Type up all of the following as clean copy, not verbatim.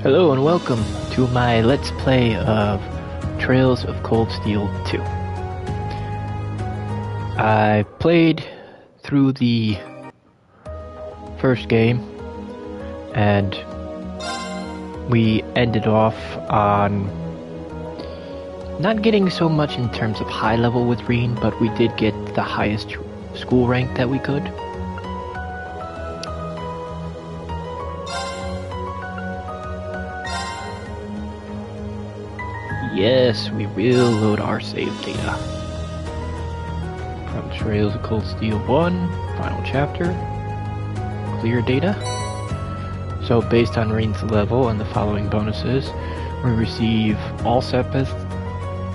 Hello and welcome to my Let's Play of Trails of Cold Steel 2. I played through the first game and we ended off on not getting so much in terms of high level with Reen, but we did get the highest school rank that we could. Yes, we will load our save data. From Trails of Cold Steel 1, final chapter, clear data. So based on Reen's level and the following bonuses, we receive all Sepith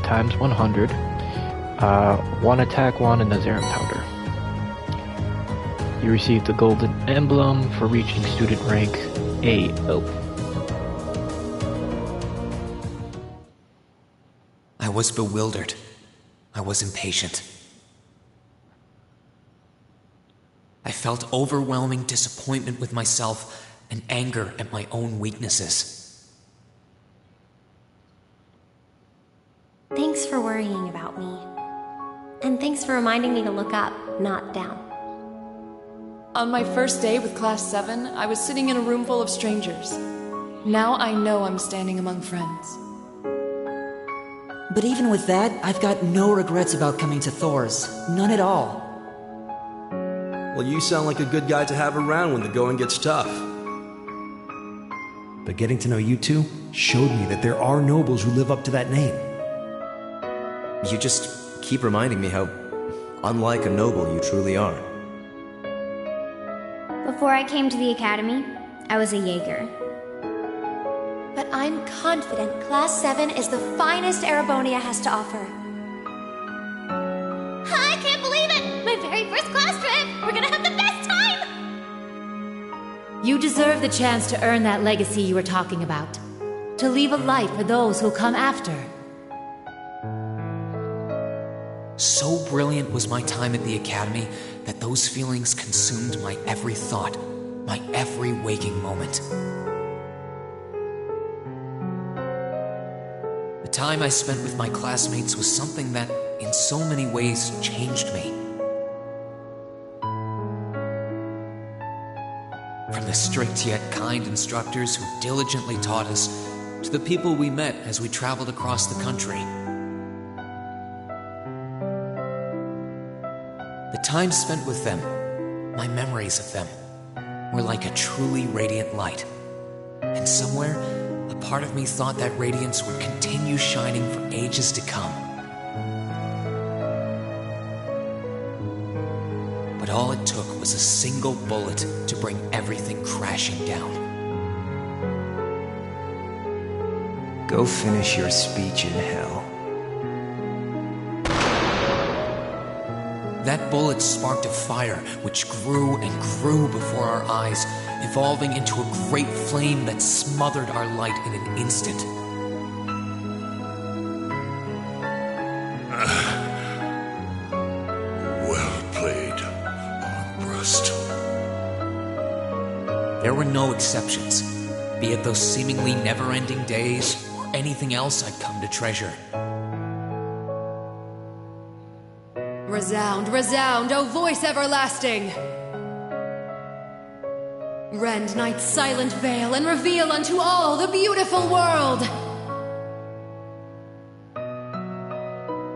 times 100, 1 attack 1 and the Zerum powder. You receive the golden emblem for reaching student rank AO. I was bewildered. I was impatient. I felt overwhelming disappointment with myself and anger at my own weaknesses. Thanks for worrying about me. And thanks for reminding me to look up, not down. On my first day with Class 7, I was sitting in a room full of strangers. Now I know I'm standing among friends. But even with that, I've got no regrets about coming to Thor's. None at all. Well, you sound like a good guy to have around when the going gets tough. But getting to know you two showed me that there are nobles who live up to that name. You just keep reminding me how unlike a noble you truly are. Before I came to the academy, I was a Jaeger. But I'm confident Class 7 is the finest Erebonia has to offer. I can't believe it! My very first class trip! We're gonna have the best time! You deserve the chance to earn that legacy you were talking about. To leave a light for those who'll come after. So brilliant was my time at the academy that those feelings consumed my every thought, my every waking moment. The time I spent with my classmates was something that, in so many ways, changed me. From the strict yet kind instructors who diligently taught us, to the people we met as we traveled across the country. The time spent with them, my memories of them, were like a truly radiant light. And somewhere, a part of me thought that radiance would continue shining for ages to come. But all it took was a single bullet to bring everything crashing down. Go finish your speech in hell. That bullet sparked a fire which grew and grew before our eyes, evolving into a great flame that smothered our light in an instant. Well played, Armbrust. There were no exceptions, be it those seemingly never-ending days or anything else I'd come to treasure. Resound, resound, O voice everlasting! Rend night's silent veil and reveal unto all the beautiful world!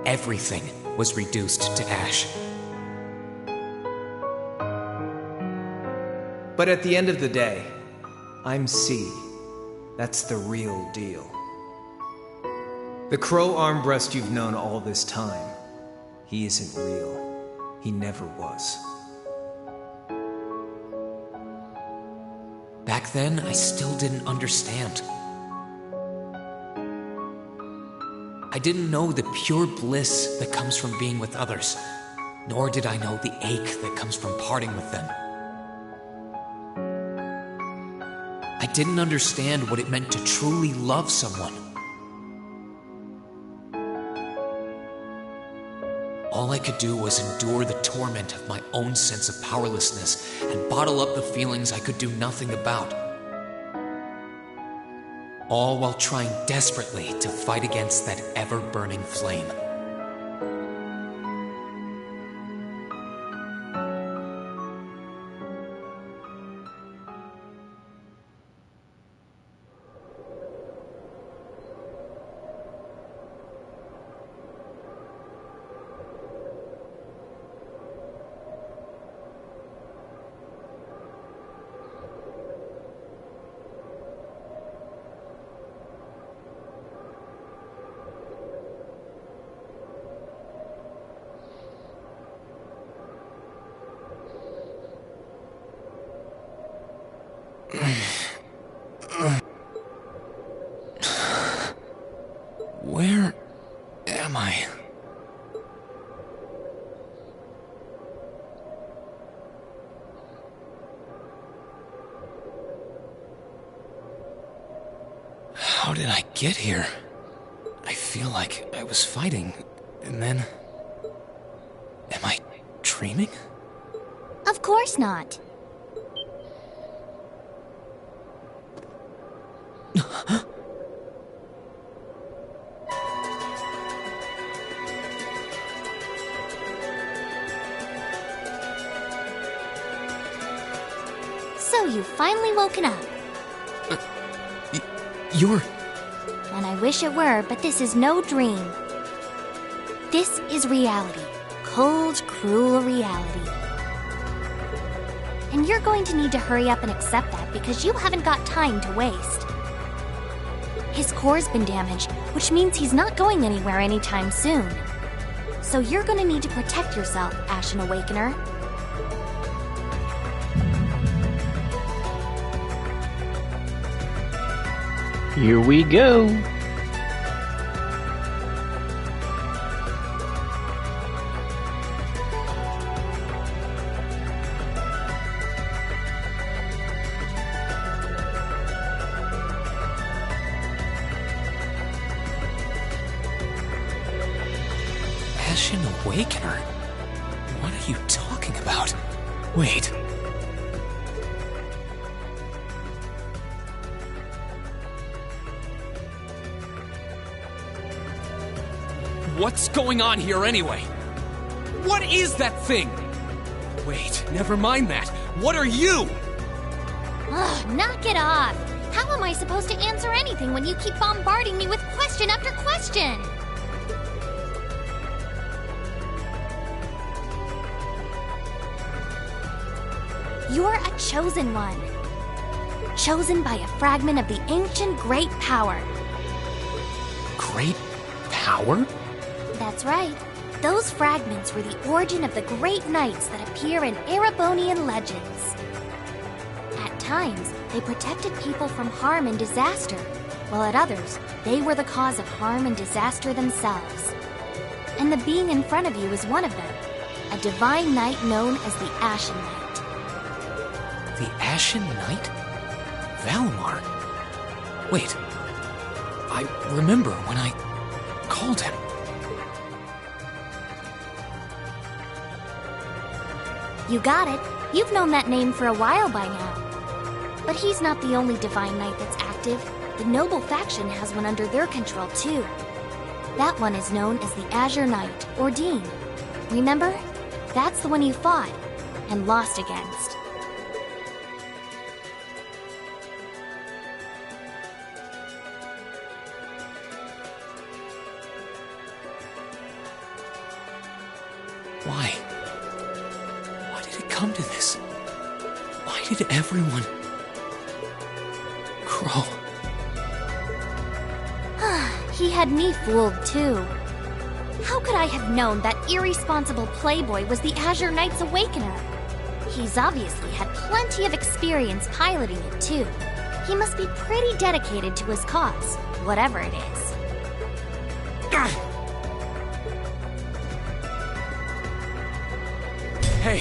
Everything was reduced to ash. But at the end of the day, I'm C. That's the real deal. The Crow Armbrust you've known all this time, he isn't real. He never was. Back then, I still didn't understand. I didn't know the pure bliss that comes from being with others, nor did I know the ache that comes from parting with them. I didn't understand what it meant to truly love someone. All I could do was endure the torment of my own sense of powerlessness and bottle up the feelings I could do nothing about. all while trying desperately to fight against that ever-burning flame. Where am I? How did I get here? I feel like I was fighting, and then... Am I dreaming? Of course not. So you've finally woken up. You're... And I wish it were, but this is no dream. This is reality. Cold, cruel reality. And you're going to need to hurry up and accept that because you haven't got time to waste. His core's been damaged, which means he's not going anywhere anytime soon. So you're gonna need to protect yourself, Ashen Awakener. Here we go. Ashen Awakener? What are you talking about? Wait. What's going on here anyway? What is that thing? Wait, never mind that. What are you? Ugh, knock it off! How am I supposed to answer anything when you keep bombarding me with question after question? You're a chosen one. Chosen by a fragment of the ancient Great Power. Great Power? That's right. Those fragments were the origin of the great knights that appear in Erebonian legends. At times, they protected people from harm and disaster, while at others, they were the cause of harm and disaster themselves. And the being in front of you is one of them, a divine knight known as the Ashen Knight. The Ashen Knight? Valimar? Wait. I remember when I called him. You got it. You've known that name for a while by now. But he's not the only Divine Knight that's active. The Noble faction has one under their control, too. That one is known as the Azure Knight, or Dean. Remember? That's the one you fought and lost against. Why? Why did it come to this? Why did everyone... Crow? He had me fooled, too. How could I have known that irresponsible playboy was the Azure Knight's Awakener? He's obviously had plenty of experience piloting it, too. He must be pretty dedicated to his cause, whatever it is. Hey,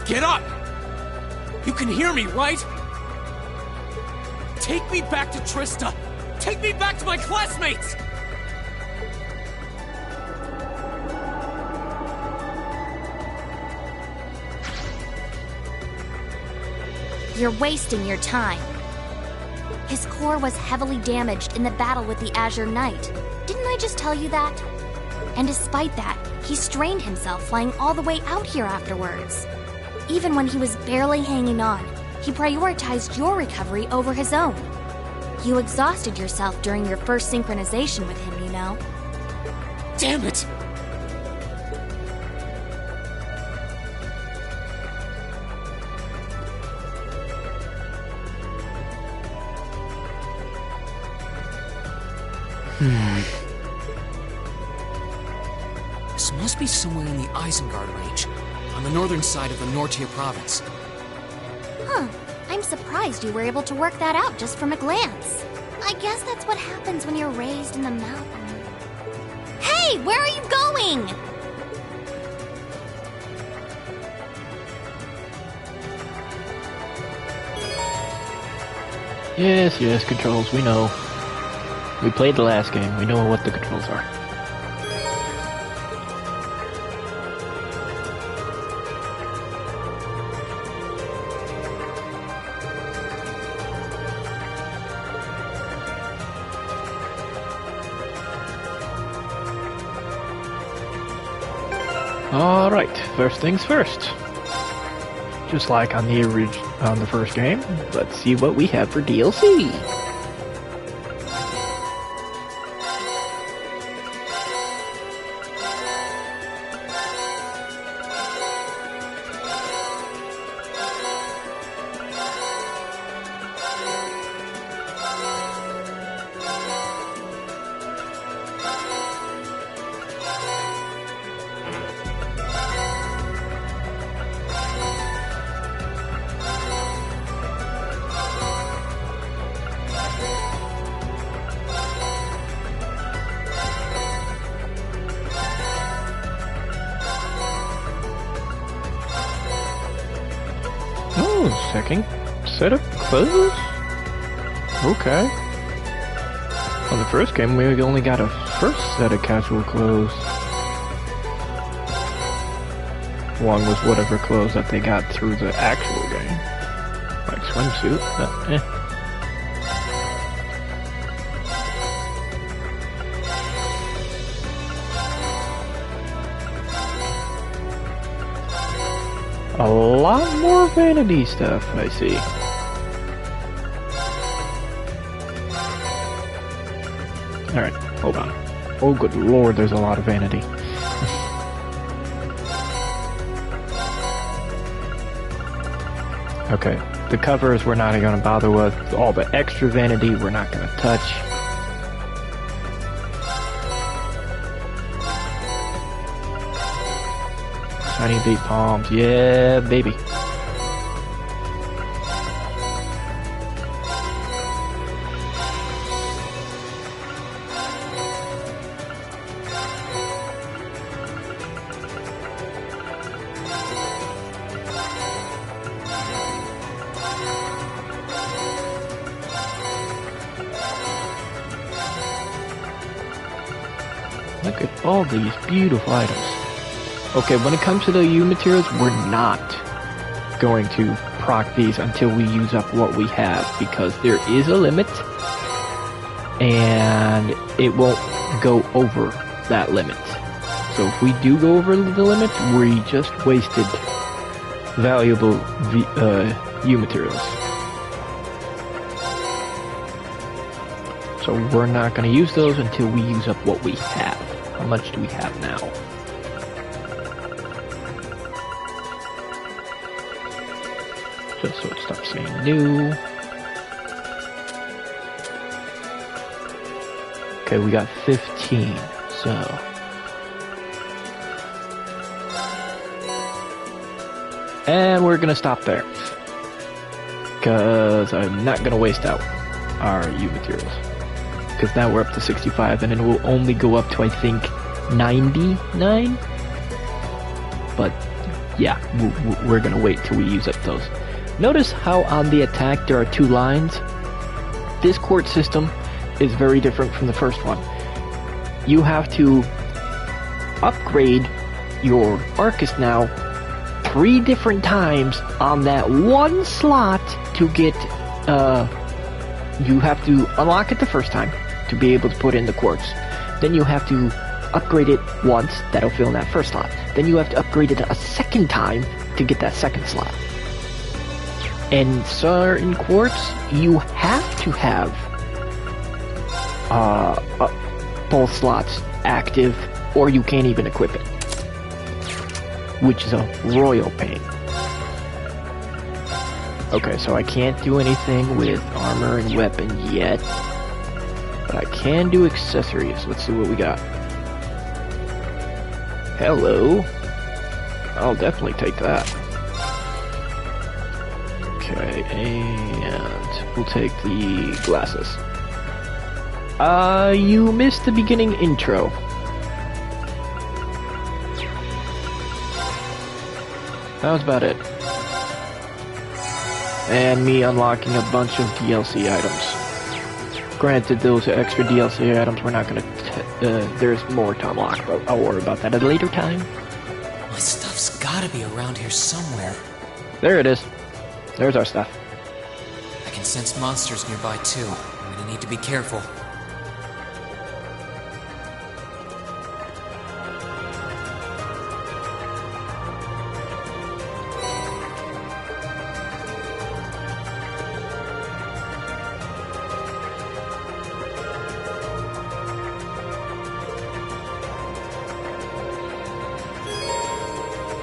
get up! You can hear me, right? Take me back to Trista! Take me back to my classmates! You're wasting your time. His core was heavily damaged in the battle with the Azure Knight. Didn't I just tell you that? And despite that, he strained himself flying all the way out here afterwards. Even when he was barely hanging on, he prioritized your recovery over his own. You exhausted yourself during your first synchronization with him, you know. Damn it! This must be somewhere in the Isengard range, on the northern side of the Nortia province. Huh. I'm surprised you were able to work that out just from a glance. I guess that's what happens when you're raised in the mountain. Hey, where are you going? Yes, controls, we know. We played the last game, we know what the controls are. Alright, first things first. Just like on the first game, let's see what we have for DLC. Second set of clothes? Okay. On the first game, we only got a first set of casual clothes. Along with whatever clothes that they got through the actual game. Like swimsuit, but eh. A lot more vanity stuff, I see. Alright, hold on. Oh good lord, there's a lot of vanity. Okay, the covers we're not going to bother with. All the extra vanity we're not going to touch. Shiny big palms, yeah, baby. Look at all these beautiful items. Okay, when it comes to the U materials, we're not going to proc these until we use up what we have, because there is a limit, and it won't go over that limit. So if we do go over the limit, we just wasted valuable U materials. So we're not going to use those until we use up what we have. How much do we have now? Just so it stops saying new. Okay, we got 15, so. And we're gonna stop there. Because I'm not gonna waste out our U materials. Because now we're up to 65, and it will only go up to, I think, 99? But, yeah, we're gonna wait till we use up those. Notice how on the attack there are two lines? This court system is very different from the first one. You have to upgrade your Arcus now 3 different times on that one slot to get you have to unlock it the first time to be able to put in the quartz. Then you have to upgrade it once, that'll fill in that first slot. Then you have to upgrade it a second time to get that second slot. And certain quartz, you have to have both slots active, or you can't even equip it, which is a royal pain. Okay, so I can't do anything with armor and weapon yet, but I can do accessories. Let's see what we got. Hello. I'll definitely take that. Okay, and we'll take the glasses. You missed the beginning intro. That was about it. And me unlocking a bunch of DLC items. Granted, those extra DLC items we're not gonna there's more to unlock, but I'll worry about that at a later time. My stuff's gotta be around here somewhere. There it is. There's our stuff. I can sense monsters nearby too. I'm gonna need to be careful.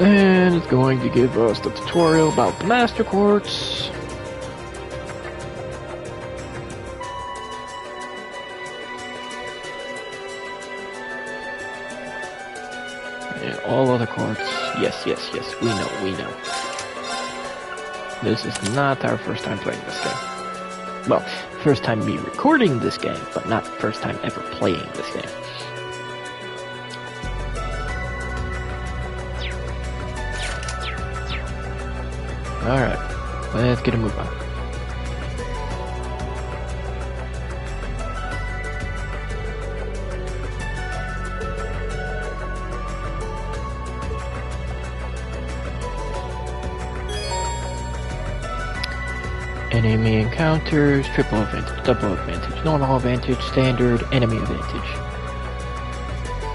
And it's going to give us the tutorial about the Master Quartz. And all other quartz. Yes, we know. This is not our first time playing this game. Well, first time me recording this game, but not first time ever playing this game. Alright, let's get a move on. Enemy encounters, triple advantage, double advantage, normal advantage, standard, enemy advantage.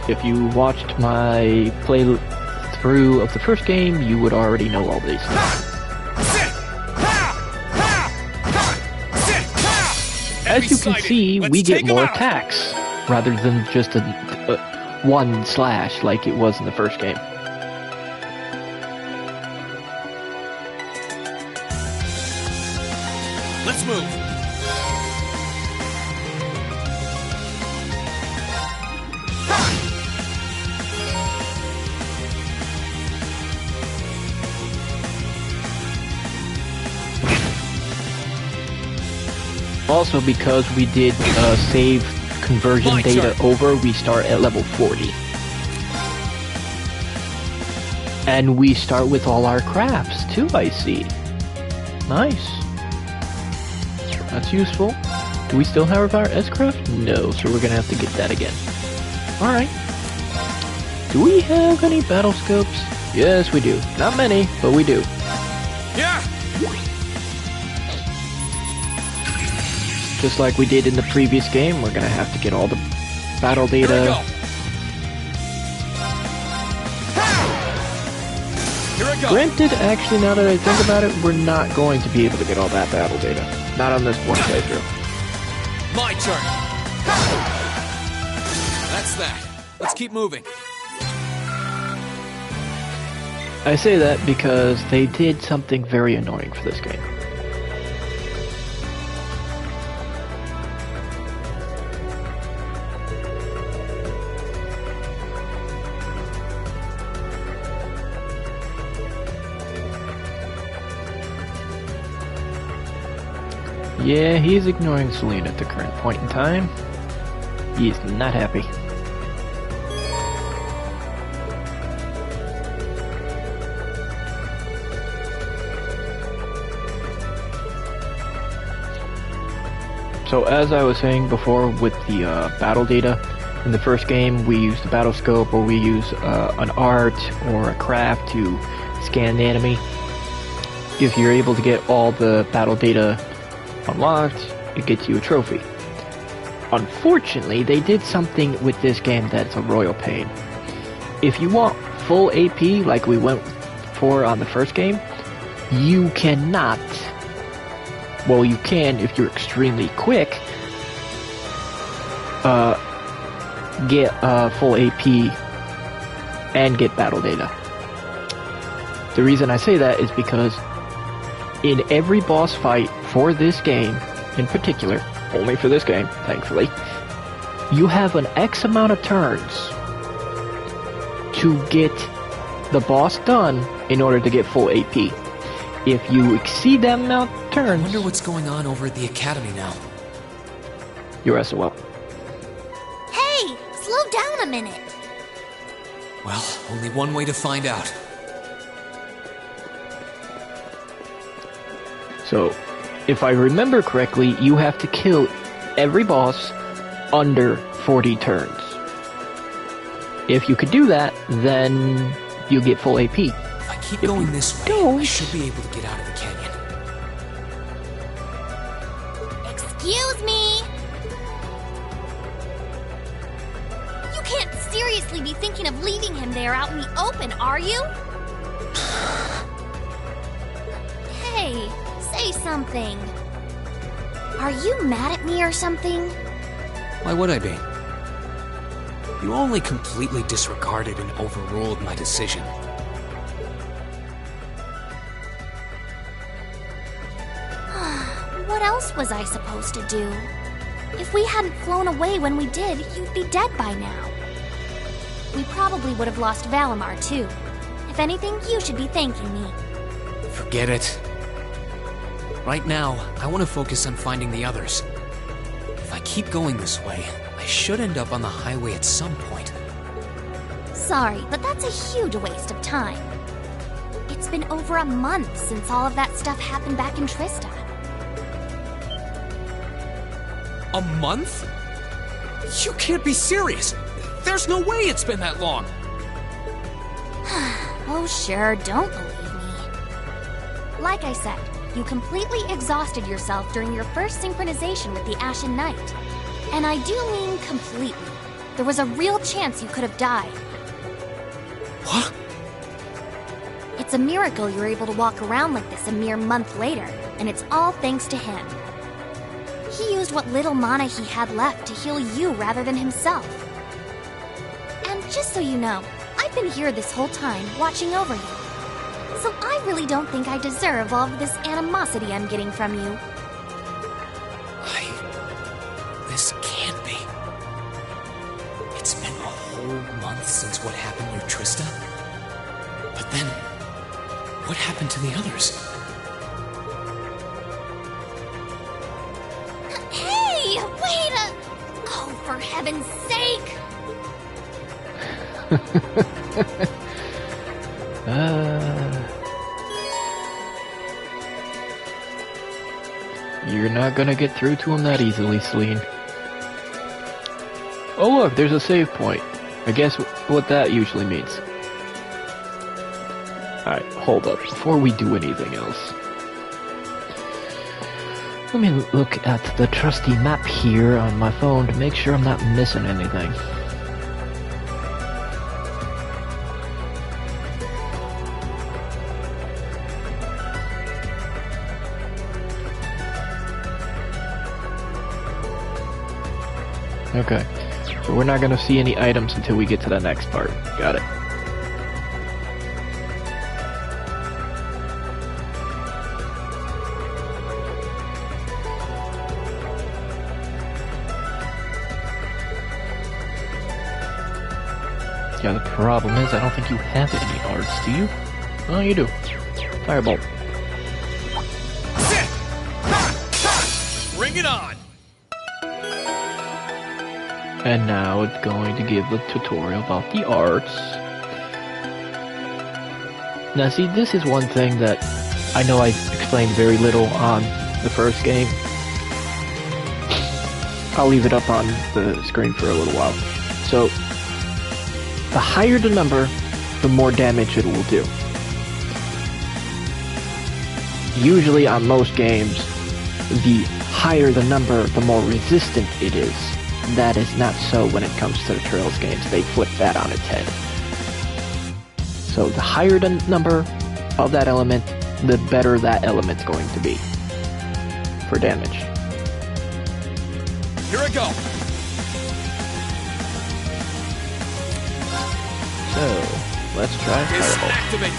If you watched my playthrough of the first game, you would already know all these things. As you can see, we get more attacks, rather than just a one slash like it was in the first game. Let's move! Also, because we did save conversion data over, we start at level 40. And we start with all our crafts too, I see. Nice. That's useful. Do we still have our S-Craft? No, so we're gonna have to get that again. Alright. Do we have any battle scopes? Yes, we do. Not many, but we do. Yeah! Just like we did in the previous game, we're gonna have to get all the battle data. Granted, actually, now that I think about it, we're not going to be able to get all that battle data. Not on this one playthrough. My turn! That's that. Let's keep moving. I say that because they did something very annoying for this game. Yeah, he's ignoring Selene at the current point in time. He is not happy. So as I was saying before with the battle data, in the first game we used the battle scope, or we use an art or a craft to scan the enemy. If you're able to get all the battle data unlocked, it gets you a trophy. Unfortunately, they did something with this game that's a royal pain. If you want full AP like we went for on the first game, you cannot. Well, you can if you're extremely quick. Get full AP and get battle data. The reason I say that is because in every boss fight for this game, in particular, only for this game, thankfully, you have an X amount of turns to get the boss done in order to get full AP. If you exceed that amount of turns... I wonder what's going on over at the academy now. You're SOL. Hey! Slow down a minute! Well, only one way to find out. So, if I remember correctly, you have to kill every boss under 40 turns. If you could do that, then you get full AP. If I keep going this way, I should be able to get out of the canyon. Excuse me! You can't seriously be thinking of leaving him there out in the open, are you? Hey, say something. Are you mad at me or something? Why would I be? You only completely disregarded and overruled my decision. What else was I supposed to do? If we hadn't flown away when we did, you'd be dead by now. We probably would have lost Valimar, too. If anything, you should be thanking me. Forget it. Right now, I want to focus on finding the others. If I keep going this way, I should end up on the highway at some point. Sorry, but that's a huge waste of time. It's been over a month since all of that stuff happened back in Trista. A month? You can't be serious! There's no way it's been that long! Oh sure, don't believe me. Like I said, you completely exhausted yourself during your first synchronization with the Ashen Knight. And I do mean completely. There was a real chance you could have died. What? It's a miracle you're able to walk around like this a mere month later, and it's all thanks to him. He used what little mana he had left to heal you rather than himself. And just so you know, I've been here this whole time, watching over you. So I really don't think I deserve all of this animosity I'm getting from you. This can't be. It's been a whole month since what happened near Trista? But then, what happened to the others? Hey! Wait a... Oh, for heaven's sake! You're not gonna get through to him that easily, Celine. Oh look, there's a save point. I guess what that usually means. Alright, hold up, before we do anything else. Let me look at the trusty map here on my phone to make sure I'm not missing anything. Okay, so we're not gonna see any items until we get to the next part. Got it. Yeah, the problem is I don't think you have any arts, do you? Oh, you do. Firebolt. Bring it on! And now it's going to give a tutorial about the arts. Now see, this is one thing that I know I explained very little on the first game. I'll leave it up on the screen for a little while. So, the higher the number, the more damage it will do. Usually on most games, the higher the number, the more resistant it is. That is not so when it comes to the Turtles games. They flip that on its head. So the higher the number of that element, the better that element's going to be for damage. Here I go. So, let's try Firebolt. Activate.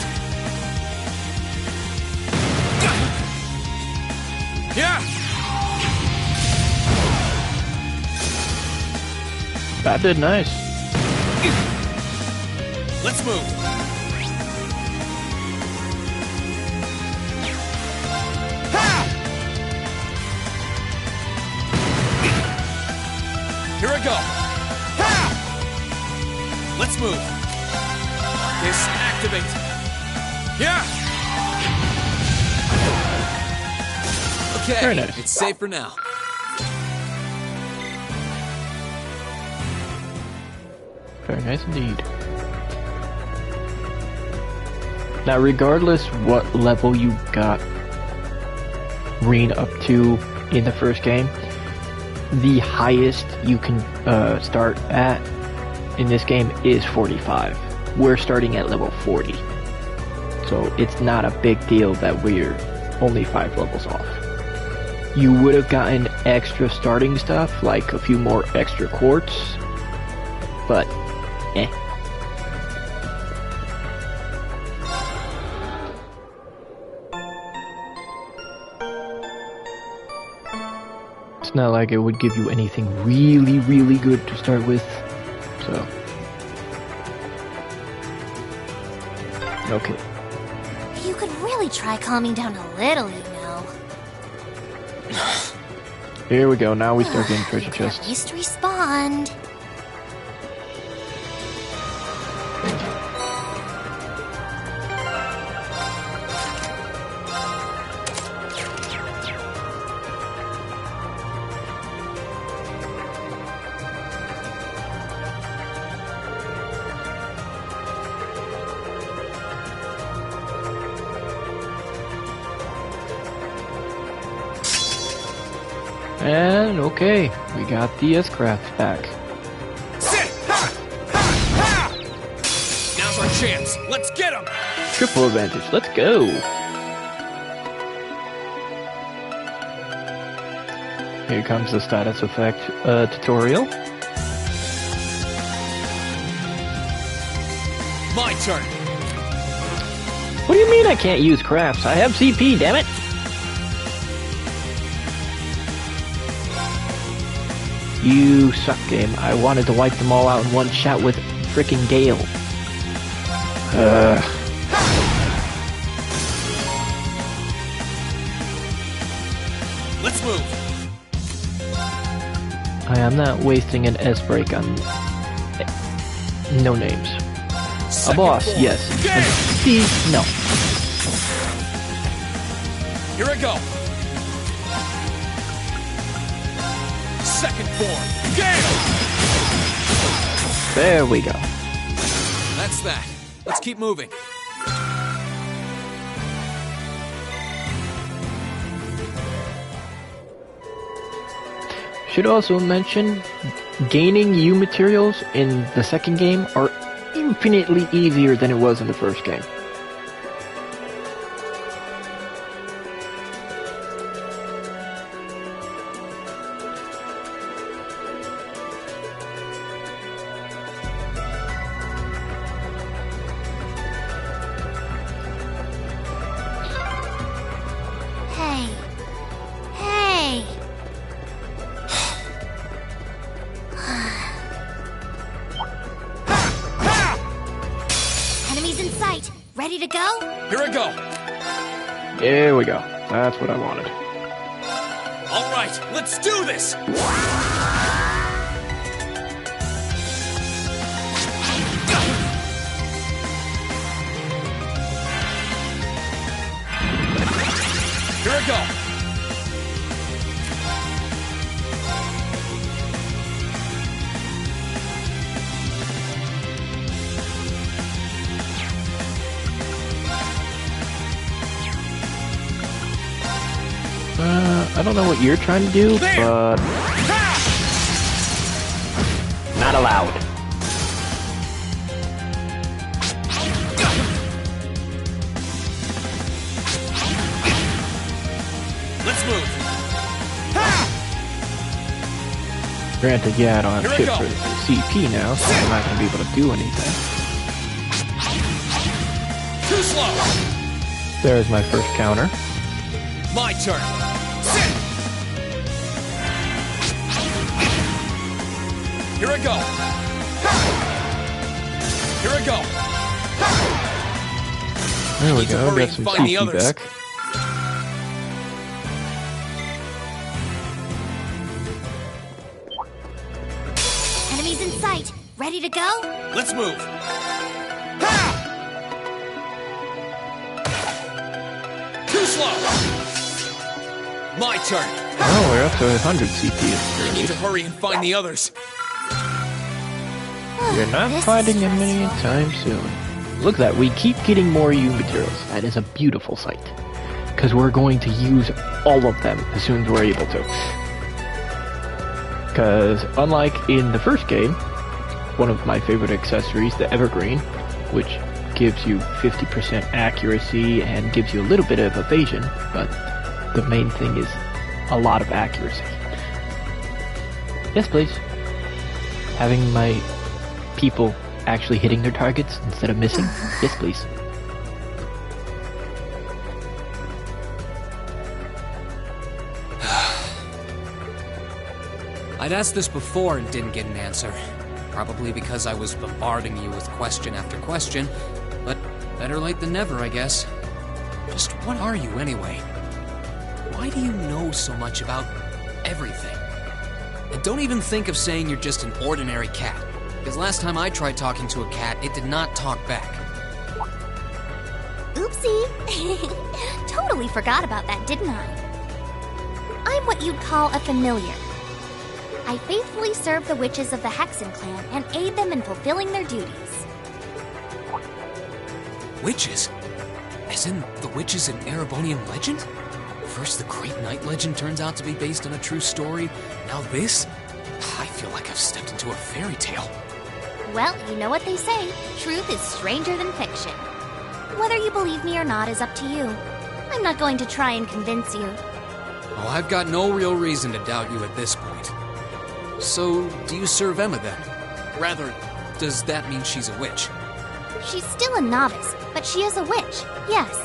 Yeah. That did nice. Let's move. Ha! Here I go. Ha! Let's move. Disactivate. Yeah. Okay. Very nice. It's safe for now. Very nice indeed. Now, regardless what level you got Rean up to in the first game, the highest you can start at in this game is 45. We're starting at level 40. So it's not a big deal that we're only 5 levels off. You would have gotten extra starting stuff, like a few more extra quartz, but it's not like it would give you anything really, really good to start with, so. Okay. You could really try calming down a little, you know. Here we go, now we start getting treasure chests. At least respond. And okay, we got the S-Craft back. Now's our chance. Let's get him. Triple advantage, let's go. Here comes the status effect tutorial. My turn. What do you mean I can't use crafts? I have CP, damn it! You suck, game. I wanted to wipe them all out in one shot with frickin' Gale. Let's move. I am not wasting an S-break on no names. A boss, yes. Steve, no. Here I go. Second form. Gale! There we go. That's that. Let's keep moving. Should also mention, gaining U materials in the second game are infinitely easier than it was in the first game. Ready to go? Here I go. There we go. That's what I wanted. All right, let's do this. Here I go. I don't know what you're trying to do, but not allowed. Let's move. Granted, yeah, I don't have shit for CP now, so I'm not gonna be able to do anything. Too slow. There's my first counter. My turn. Sit. Here I go. Here I go. There we go. Got some CP back. Enemies in sight. Ready to go? Let's move. Too slow. My turn. Oh, we're up to 100 CP. I need to hurry and find the others. You're not fighting them anytime soon. Look at that, we keep getting more U materials. That is a beautiful sight. Because we're going to use all of them as soon as we're able to. Because unlike in the first game, one of my favorite accessories, the Evergreen, which gives you 50% accuracy and gives you a little bit of evasion, but the main thing is a lot of accuracy. Yes, please. Having my people actually hitting their targets instead of missing. Yes, please. I'd asked this before and didn't get an answer. Probably because I was bombarding you with question after question, but better late than never, I guess. Just what are you anyway? Why do you know so much about everything? And don't even think of saying you're just an ordinary cat. Because last time I tried talking to a cat, it did not talk back. Oopsie. Totally forgot about that, didn't I? I'm what you'd call a familiar. I faithfully serve the witches of the Hexen clan and aid them in fulfilling their duties. Witches? As in the witches in Erebonian legend? First the Great Night legend turns out to be based on a true story, now this? I feel like I've stepped into a fairy tale. Well, you know what they say, truth is stranger than fiction. Whether you believe me or not is up to you. I'm not going to try and convince you. Oh, I've got no real reason to doubt you at this point. So, do you serve Emma then? Rather, does that mean she's a witch? She's still a novice, but she is a witch, yes.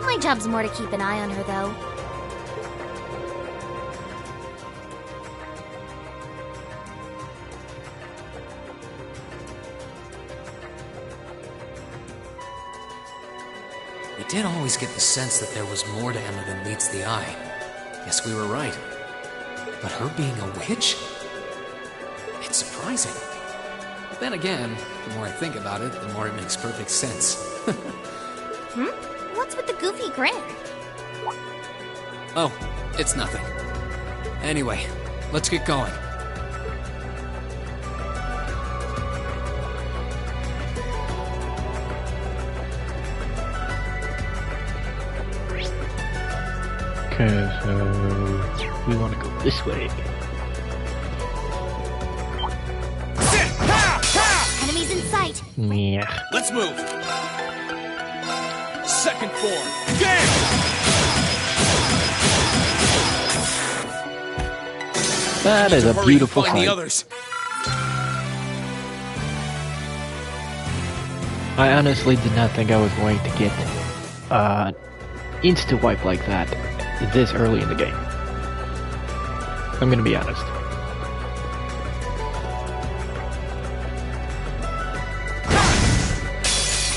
My job's more to keep an eye on her, though. We did always get the sense that there was more to Emma than meets the eye. Guess we were right. But her being a witch? It's surprising. But then again, the more I think about it, the more it makes perfect sense. What's with the goofy grin? Oh, it's nothing. Anyway, let's get going. Okay, so we want to go this way. Enemies in sight. Yeah. Let's move. Second form. Game! That is a beautiful find the sight. others. I honestly did not think I was going to get insta-wipe like that this early in the game. I'm gonna be honest.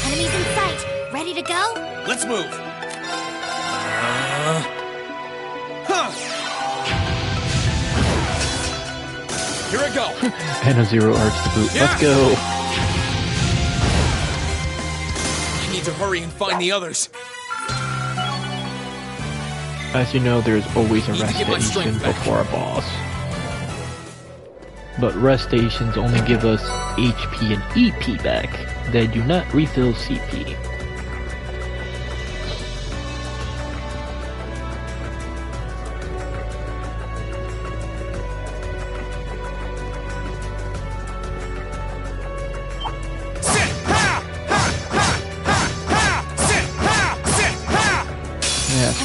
Enemies in sight. Ready to go? Let's move. Here I go. And a zero arts to boot. Yeah. Let's go. You need to hurry and find the others. As you know, there's always a Need to rest get my station strength back. before a boss. But rest stations only give us HP and EP back. They do not refill CP.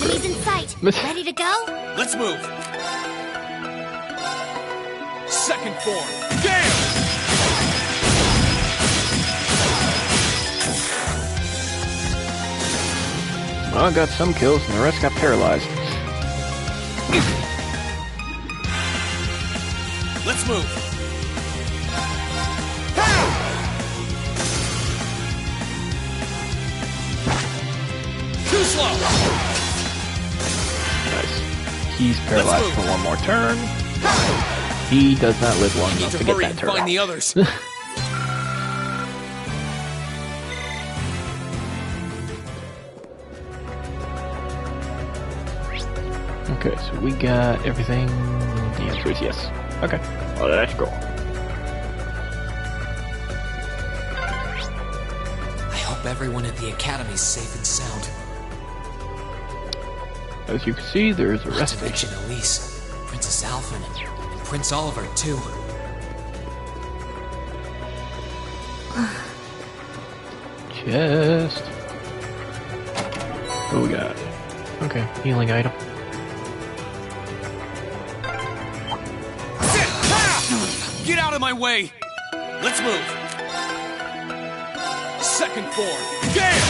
Enemies in sight. Ready to go? Let's move. Second form. Gale! Well, I got some kills and the rest got paralyzed. Let's move. Too slow. Nice. He's paralyzed for one more turn. He does not live long enough to get that turn. Find the others. Okay, so we got everything. The answer is yes. Okay. Well, let's go. I hope everyone at the academy's safe and sound. As you can see, there's a rest Not to station. mention Elise, Princess Alphen, and Prince Oliver, too. Chest. What do we got? Okay, healing item. Get out of my way! Let's move. Second form. Gale!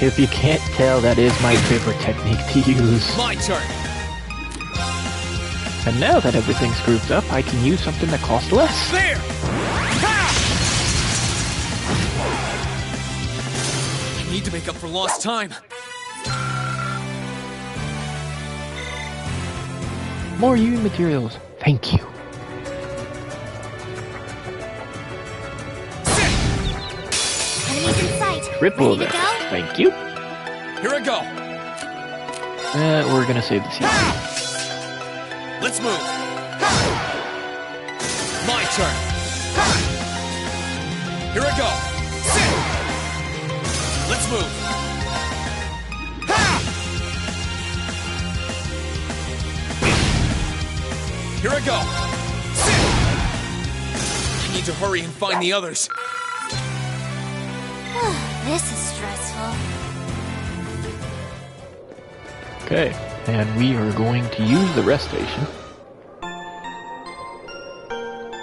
If you can't tell, that is my favorite technique to use. My turn. And now that everything's grouped up, I can use something that costs less. There! I need to make up for lost time. More UE materials. Thank you. Enemies in sight. Triple Ready to there. go? Thank you. Here I go. We're gonna save the CP. Let's move. My turn. Here I go. Let's move. Here I go. I need to hurry and find the others. This is stressful. Okay, and we are going to use the rest station.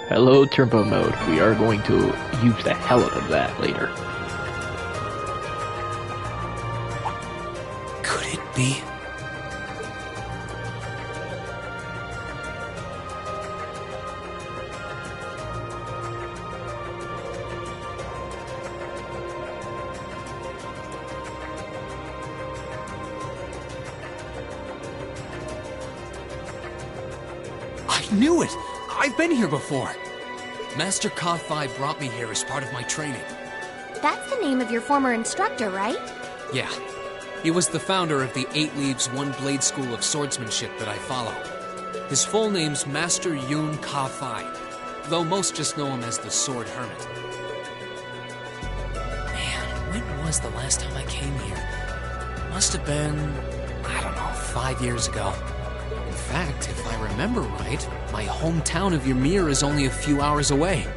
Hello, turbo mode. We are going to use the hell out of that later. Could it be? I knew it! I've been here before. Master Ka-Fi brought me here as part of my training. That's the name of your former instructor, right? Yeah. He was the founder of the 8 Leaves, 1 Blade school of swordsmanship that I follow. His full name's Master Yun Ka-Fi, though most just know him as the Sword Hermit. Man, when was the last time I came here? Must have been, I don't know, 5 years ago. In fact, if I remember right, my hometown of Ymir is only a few hours away.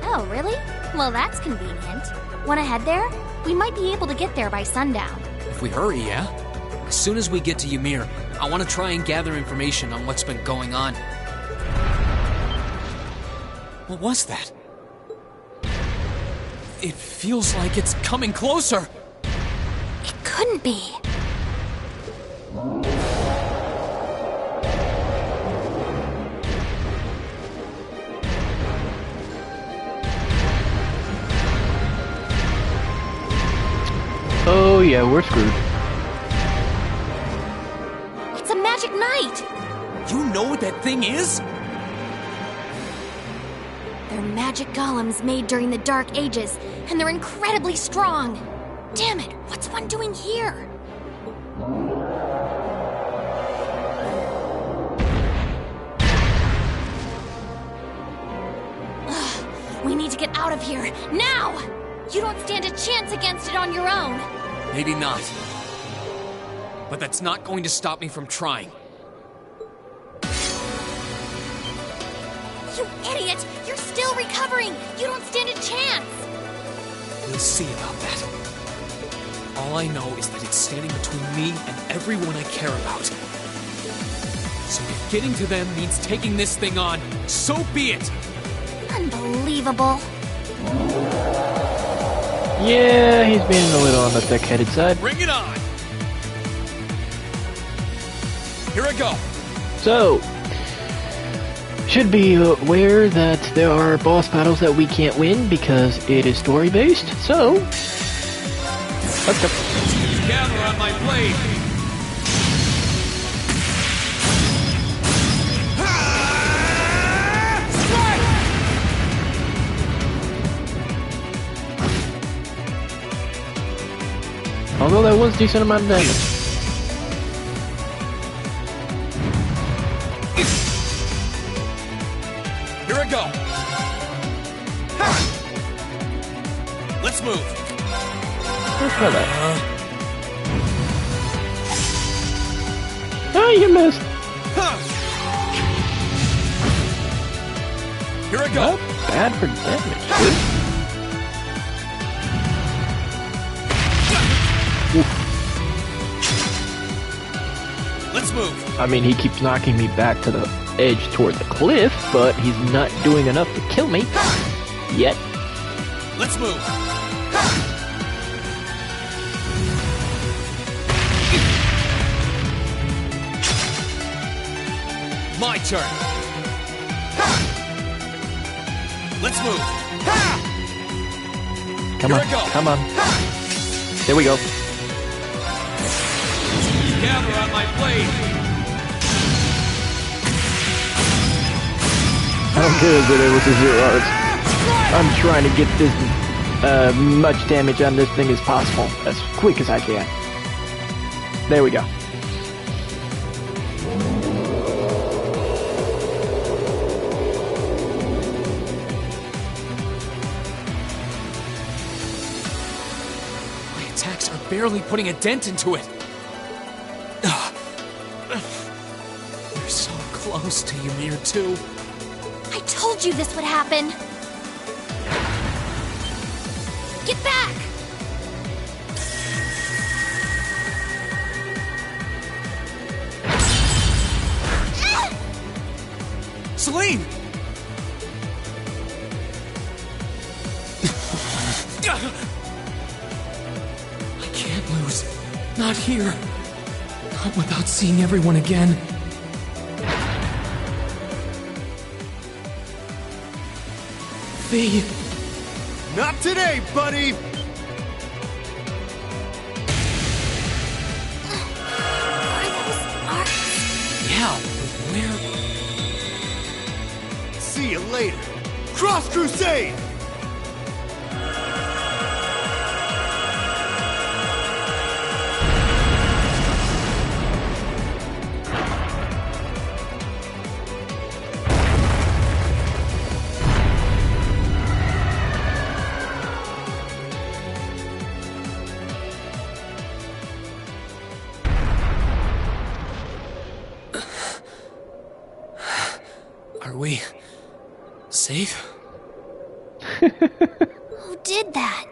Oh, really? Well, that's convenient. Wanna head there? We might be able to get there by sundown. If we hurry, yeah? As soon as we get to Ymir, I want to try and gather information on what's been going on. What was that? It feels like it's coming closer. It couldn't be. Oh yeah, we're screwed. It's a magic knight! You know what that thing is? They're magic golems made during the Dark Ages, and they're incredibly strong. Damn it, what's one doing here? Ugh, we need to get out of here, now! You don't stand a chance against it on your own. Maybe not. But that's not going to stop me from trying. You idiot! You're still still recovering. You don't stand a chance. We'll see about that. All I know is that it's standing between me and everyone I care about. So if getting to them means taking this thing on, so be it! Unbelievable. Yeah, he's being a little on the thick-headed side. Bring it on! Here I go! So, should be aware that there are boss battles that we can't win because it is story-based, so... Let's go. Gather on my blade! Although that was a decent amount of damage. Here I go! Ha! Let's move! Let's try that. Oh, you missed! Here I go! Not bad for damage. Let's move. I mean, he keeps knocking me back to the edge toward the cliff, but he's not doing enough to kill me. Yet. Let's move. My turn. Let's move. Come Here on, I go. come on. There we go. Gather on my blade. How good is it able to zero hearts? I'm trying to get this much damage on this thing as possible, as quick as I can. There we go. My attacks are barely putting a dent into it. You're so close to Ymir too. I told you this would happen. Get back! Celine! I can't lose. Not here. Not without seeing everyone again. Fee. Not today, buddy! Yeah, but where? See you later. Cross Crusade! Are we safe? Who did that?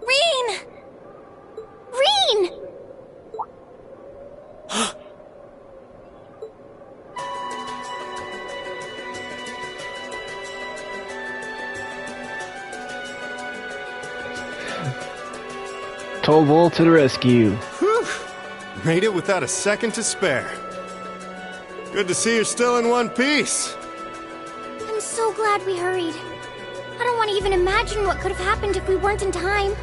Rean! Rean! Tovol to the rescue. Whew! Made it without a second to spare. Good to see you're still in one piece. I'm so glad we hurried. I don't want to even imagine what could have happened if we weren't in time.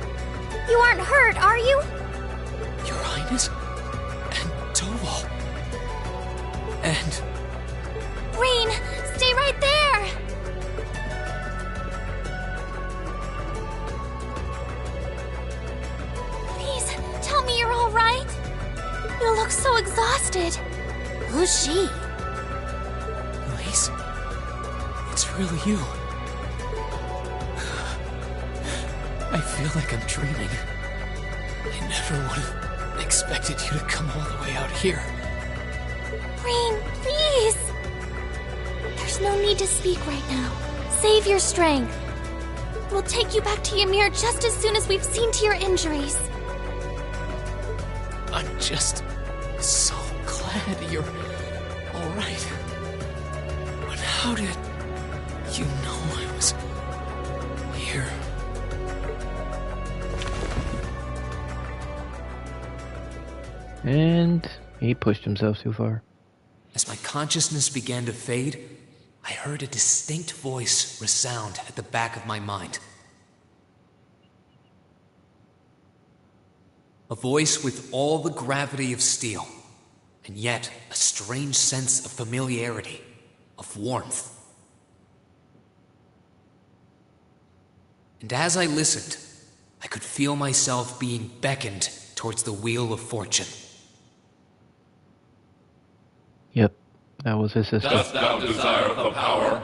You aren't hurt, are you? Your Highness? And Tovol. And... Rean, stay right there! Please, tell me you're all right. You look so exhausted. Who's she? Elise? It's really you. I feel like I'm dreaming. I never would have expected you to come all the way out here. Rean, please! There's no need to speak right now. save your strength. We'll take you back to Ymir just as soon as we've seen to your injuries. I'm just so glad you're alright. But how did you know I was here? And he pushed himself too far. As my consciousness began to fade, I heard a distinct voice resound at the back of my mind. A voice with all the gravity of steel, and yet a strange sense of familiarity, of warmth. And as I listened, I could feel myself being beckoned towards the wheel of fortune. Yep, that was his sister. Dost thou desire the power?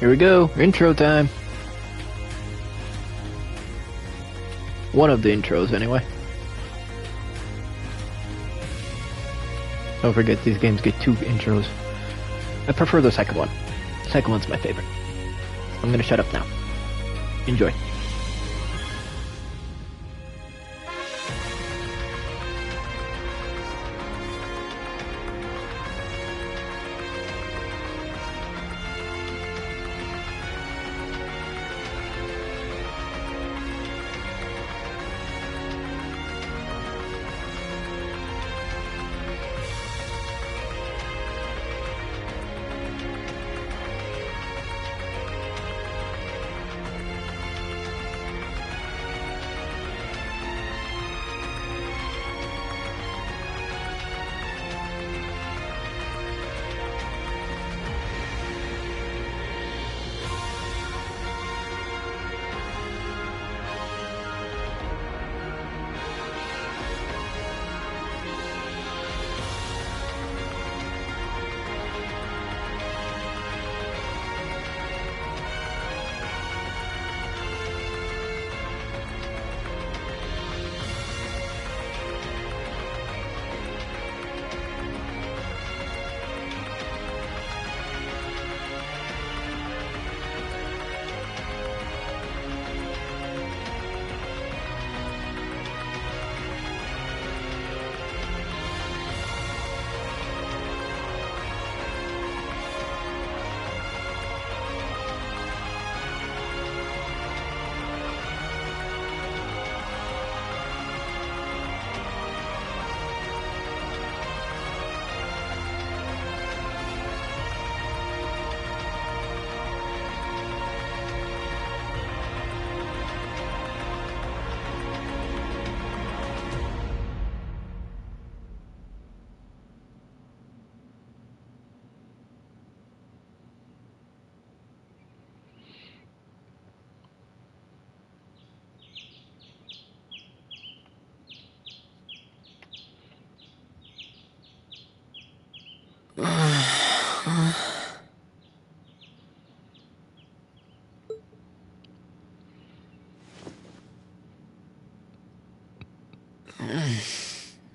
Here we go, intro time. One of the intros, anyway. Don't forget, these games get 2 intros. I prefer the second one. The second one's my favorite. I'm gonna shut up now. Enjoy.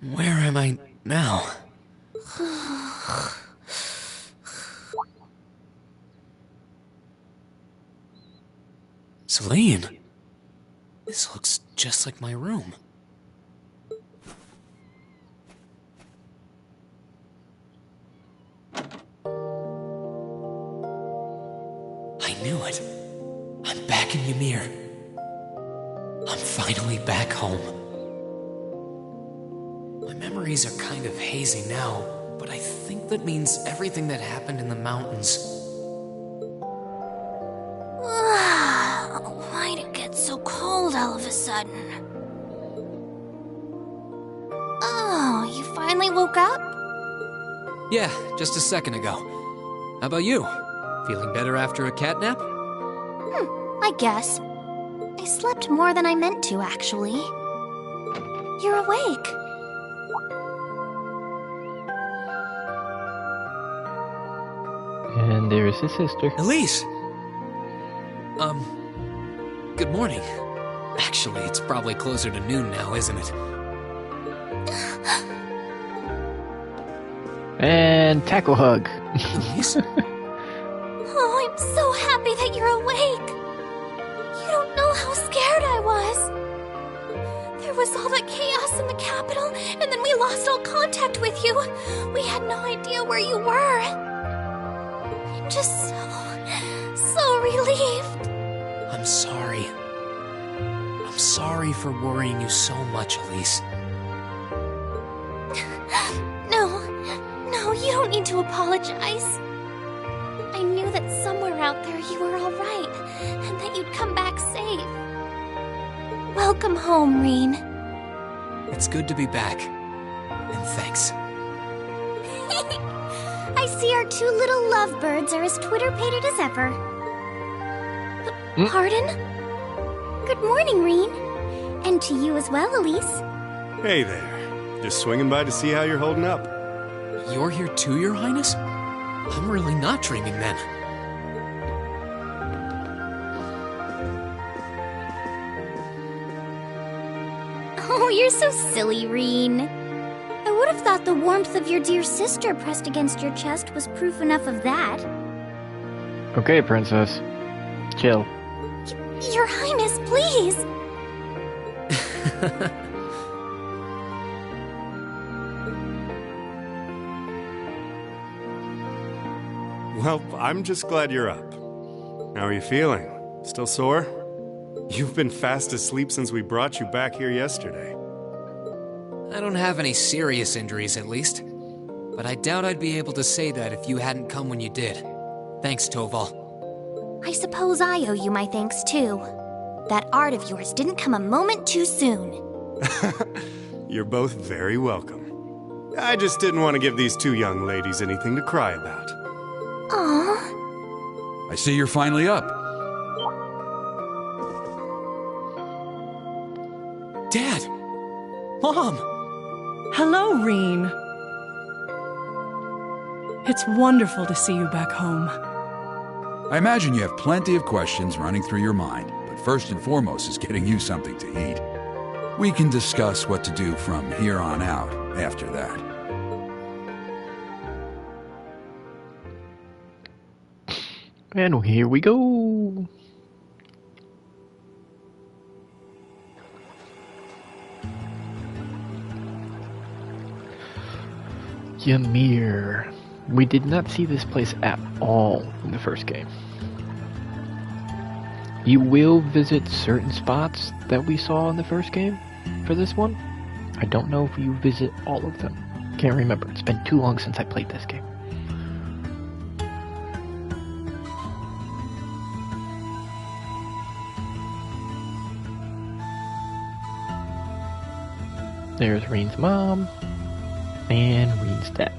Where am I now? Celine, this looks just like my room. I knew it. I'm back in Ymir. I'm finally back home. My memories are kind of hazy now, but I think that means everything that happened in the mountains. Why'd it get so cold all of a sudden? Oh, you finally woke up? Yeah, just a second ago. How about you? Feeling better after a cat nap? I guess. I slept more than I meant to, actually. You're awake. And there's his sister. Elise! Good morning. Actually, it's probably closer to noon now, isn't it? And tackle hug. Oh, I'm so happy that you're awake. You don't know how scared I was. There was all that chaos in the capital, and then we lost all contact with you. We had no idea where you were. I'm just so relieved. I'm sorry. I'm sorry for worrying you so much, Elise. No, you don't need to apologize. I knew that somewhere out there you were all right, and that you'd come back safe. Welcome home, Rean. It's good to be back. And thanks. I see our two little lovebirds are as Twitter-pated as ever. Pardon? Good morning, Rean. And to you as well, Elise. Hey there. Just swinging by to see how you're holding up. You're here too, Your Highness? I'm really not dreaming then. Oh, you're so silly, Rean. I would have thought the warmth of your dear sister pressed against your chest was proof enough of that. Okay, princess. Chill. Your Highness, please! Well, I'm just glad you're up. How are you feeling? Still sore? You've been fast asleep since we brought you back here yesterday. I don't have any serious injuries, at least. But I doubt I'd be able to say that if you hadn't come when you did. Thanks, Toval. I suppose I owe you my thanks, too. That art of yours didn't come a moment too soon. You're both very welcome. I just didn't want to give these two young ladies anything to cry about. Aww. I see you're finally up. Dad! Mom! Hello, Rean. It's wonderful to see you back home. I imagine you have plenty of questions running through your mind, but first and foremost is getting you something to eat. We can discuss what to do from here on out after that. And here we go. Ymir. We did not see this place at all in the first game. You will visit certain spots that we saw in the first game for this one. I don't know if you visit all of them. Can't remember. It's been too long since I played this game. There's Rean's mom and Rean's dad.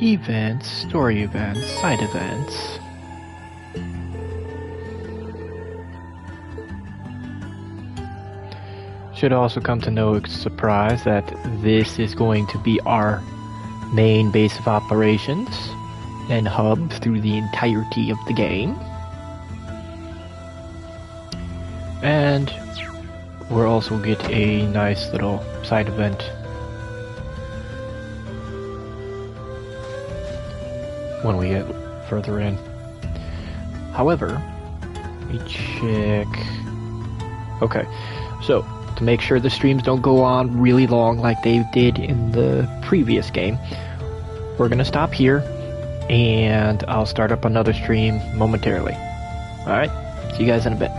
Events, story events, side events. Should also come to no surprise that this is going to be our main base of operations and hub through the entirety of the game. And we'll also get a nice little side event when we get further in. However, let me check. Okay, so to make sure the streams don't go on really long like they did in the previous game, we're gonna stop here and I'll start up another stream momentarily. Alright, see you guys in a bit.